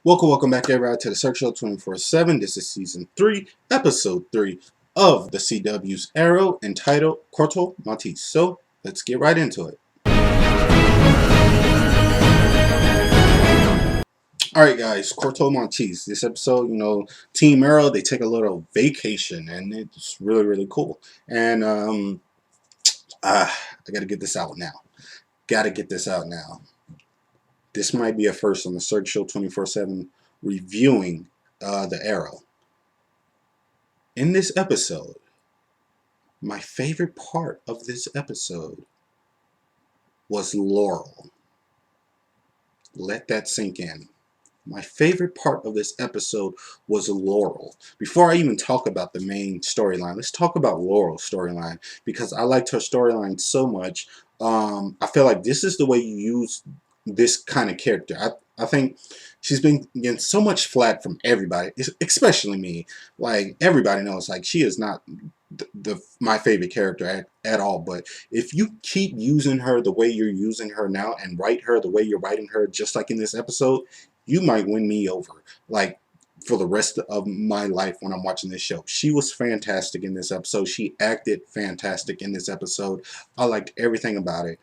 Welcome back everybody to the Search Show 24/7. This is season 3, episode 3 of the CW's Arrow entitled Corto Maltese. So let's get right into it. Alright guys, Corto Maltese. This episode, Team Arrow, they take a little vacation and it's really cool. And I gotta get this out now. This might be a first on the Search Show 24/7 reviewing the Arrow. In this episode, my favorite part of this episode was Laurel. Let that sink in. My favorite part of this episode was Laurel. Before I even talk about the main storyline, let's talk about Laurel's storyline because I liked her storyline so much. I feel like this is the way you use this kind of character. I think she's been getting so much flack from everybody, especially me. Like everybody knows, like she is not my favorite character at all. But if you keep using her the way you're using her now and write her the way you're writing her, just like in this episode, you might win me over. Like for the rest of my life when I'm watching this show. She was fantastic in this episode. She acted fantastic in this episode. I liked everything about it.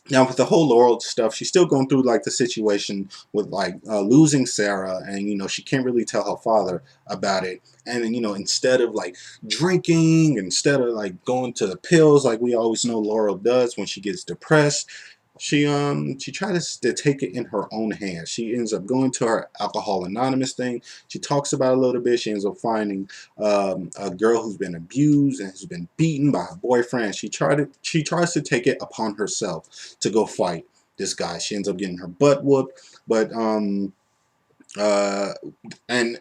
Now with the whole Laurel stuff, she's still going through like the situation with like losing Sarah, and she can't really tell her father about it. And then instead of like drinking, instead of like going to the pills like we always know Laurel does when she gets depressed, she tries to take it in her own hands. She ends up going to her Alcohol Anonymous thing. She talks about it a little bit. She ends up finding a girl who's been abused and who's been beaten by her boyfriend. She tries to take it upon herself to go fight this guy. She ends up getting her butt whooped, but uh, and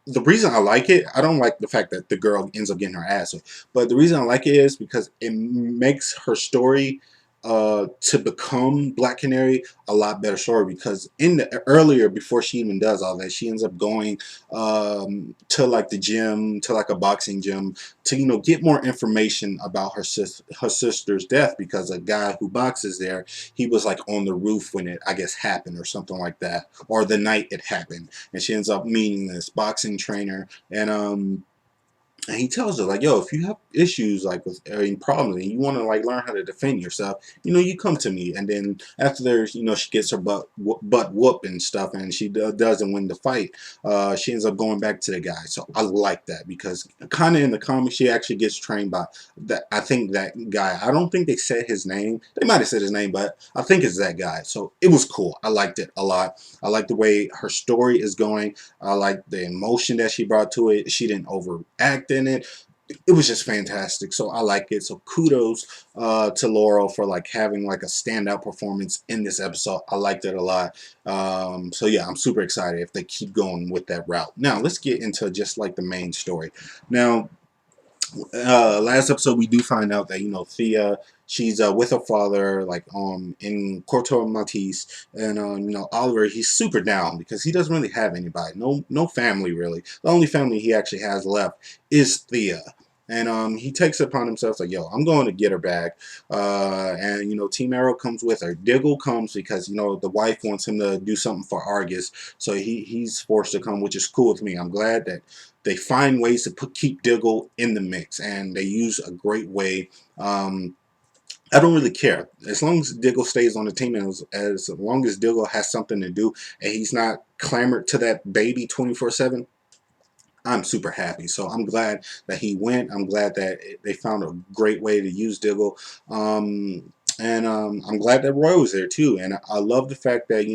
the reason I like it, I don't like the fact that the girl ends up getting her ass whooped, but the reason I like it is because it makes her story to become Black Canary a lot better story, because in the earlier, before she even does all that, she ends up going to like the gym, to like a boxing gym, to get more information about her sister's death, because a guy who boxes there, he was like on the roof when it, I guess, happened or something like that, or the night it happened, and she ends up meeting this boxing trainer, and he tells her like, yo, if you have issues like with any problems and you want to like learn how to defend yourself, you come to me. And then after there's, she gets her butt whooped and stuff, and she doesn't win the fight. She ends up going back to the guy. So I like that, because kind of in the comics, she actually gets trained by that. I think that guy. I don't think they said his name. They might have said his name, but I think it's that guy. So it was cool. I liked it a lot. I like the way her story is going. I like the emotion that she brought to it. She didn't overact in it. It was just fantastic. So I like it. So kudos to Laurel for like having like a standout performance in this episode. I liked it a lot. So yeah, I'm super excited if they keep going with that route. Now let's get into just like the main story. Now, last episode we do find out that Thea, she's with her father like in Corto Maltese, and Oliver, he's super down because he doesn't really have anybody, no family really. The only family he actually has left is Thea. And he takes it upon himself like, yo, I'm going to get her back. And Team Arrow comes with her. Diggle comes because the wife wants him to do something for Argus, so he's forced to come, which is cool with me. I'm glad that they find ways to keep Diggle in the mix, and they use a great way. I don't really care as long as Diggle stays on the team, and as long as Diggle has something to do and he's not clamored to that baby 24/7. I'm super happy. So I'm glad that he went. I'm glad that they found a great way to use Diggle. And I'm glad that Roy was there too. And I love the fact that,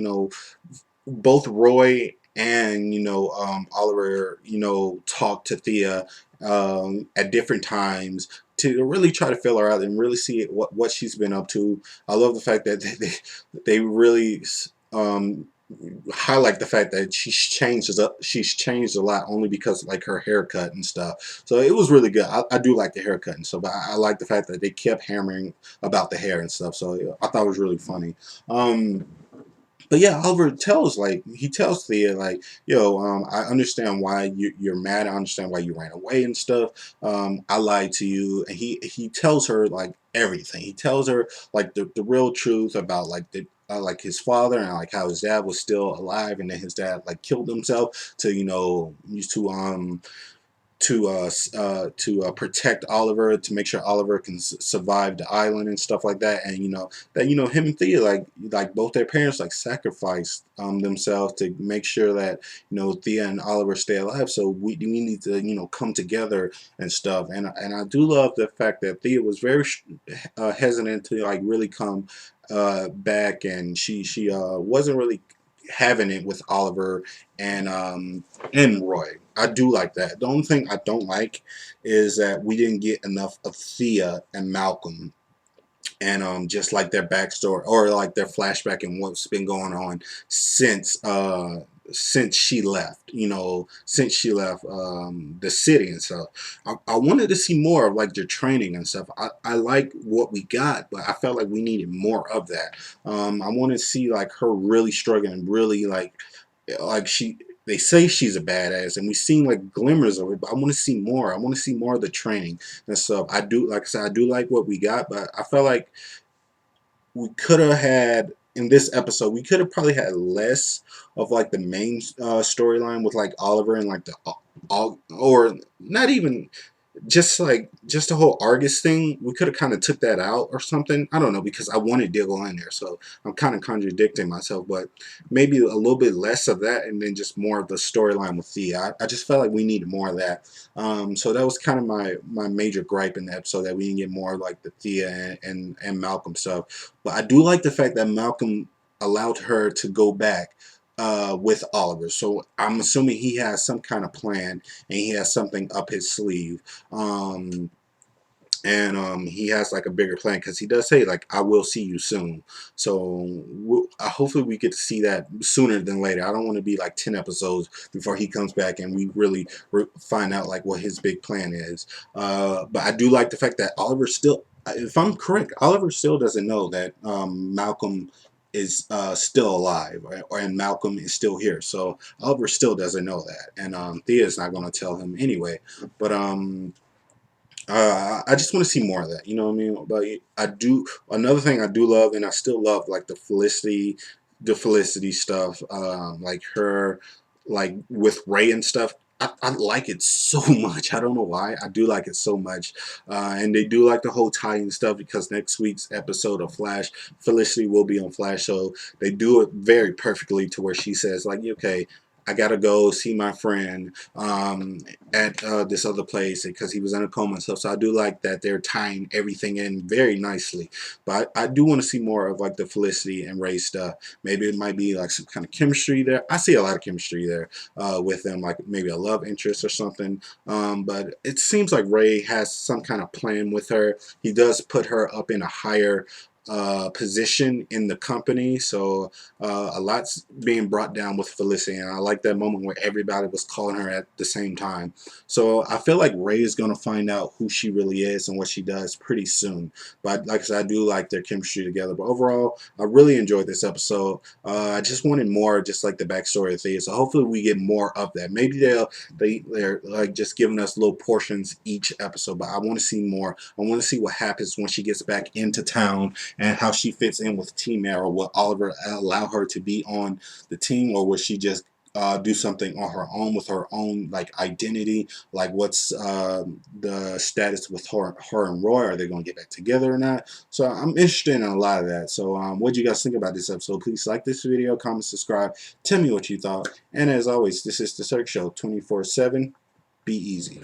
both Roy and, Oliver, talked to Thea at different times to really try to fill her out and really see what she's been up to. I love the fact that they really um, highlight the fact that she's changed a lot, only because like her haircut and stuff. So it was really good. I do like the haircut and stuff, but I like the fact that they kept hammering about the hair and stuff. So yeah, I thought it was really funny. But yeah, Oliver tells Thea like, yo, I understand why you're mad. I understand why you ran away and stuff. I lied to you. And he tells her like everything. He tells her like the real truth about like like his father, and like how his dad was still alive, and then his dad like killed himself to, you know, used to protect Oliver, to make sure Oliver can survive the island and stuff like that. And you know that, you know, him and Thea, like both their parents like sacrificed themselves to make sure that, you know, Thea and Oliver stay alive. So we need to, you know, come together and stuff. And I do love the fact that Thea was very hesitant to like really come back, and she wasn't really having it with Oliver and Roy. I do like that. The only thing I don't like is that we didn't get enough of Thea and Malcolm, and just like their backstory or like their flashback and what's been going on since she left, you know, since she left the city and stuff. I wanted to see more of like their training and stuff. I like what we got, but I felt like we needed more of that. I want to see like her really struggling and really like she, they say she's a badass and we've seen like glimmers of it, but I want to see more. I want to see more of the training and stuff. I do, like I said, I do like what we got, but I felt like we could have had in this episode, we could have probably had less of like the main storyline with like Oliver and like the all, or not even just the whole Argus thing. We could have kind of took that out or something. I don't know, because I wanted Diggle in there, so I'm kind of contradicting myself. But maybe a little bit less of that, and then just more of the storyline with Thea. I just felt like we needed more of that. So that was kind of my major gripe in the episode, that we didn't get more like the Thea and Malcolm stuff. But I do like the fact that Malcolm allowed her to go back with Oliver. So I'm assuming he has some kind of plan and he has something up his sleeve. And he has like a bigger plan, because he does say like, I will see you soon. So hopefully we get to see that sooner than later. I don't want to be like 10 episodes before he comes back and we really find out like what his big plan is. But I do like the fact that Oliver still, if I'm correct, Oliver still doesn't know that Malcolm is still alive, and Malcolm is still here. So Oliver still doesn't know that, and Thea's not going to tell him anyway. But I just want to see more of that. You know what I mean? But I do. Another thing I do love, and I still love, like the Felicity stuff. Like her, like with Ray and stuff. I like it so much. I don't know why. I do like it so much. And they do like the whole tie-in stuff, because next week's episode of Flash, Felicity will be on Flash. So they do it very perfectly to where she says, like, okay, I gotta go see my friend at this other place because he was in a coma and stuff. So I do like that they're tying everything in very nicely. But I do want to see more of like the Felicity and Ray stuff. Maybe it might be like some kind of chemistry there. I see a lot of chemistry there with them, like maybe a love interest or something. But it seems like Ray has some kind of plan with her. He does put her up in a higher position in the company, so a lot's being brought down with Felicity, and I like that moment where everybody was calling her at the same time. So I feel like Ray is going to find out who she really is and what she does pretty soon. But like I said, I do like their chemistry together. But overall, I really enjoyed this episode. I just wanted more, just like the backstory of Thea. So hopefully we get more of that. Maybe they're like just giving us little portions each episode, but I want to see more. I want to see what happens when she gets back into town, and how she fits in with Team Arrow. Will Oliver allow her to be on the team, or will she just do something on her own with her own like identity? Like, what's the status with her and Roy? Are they going to get back together or not? So I'm interested in a lot of that. So what do you guys think about this episode? Please like this video, comment, subscribe, tell me what you thought. And as always, this is the Cirque Show 24/7. Be easy.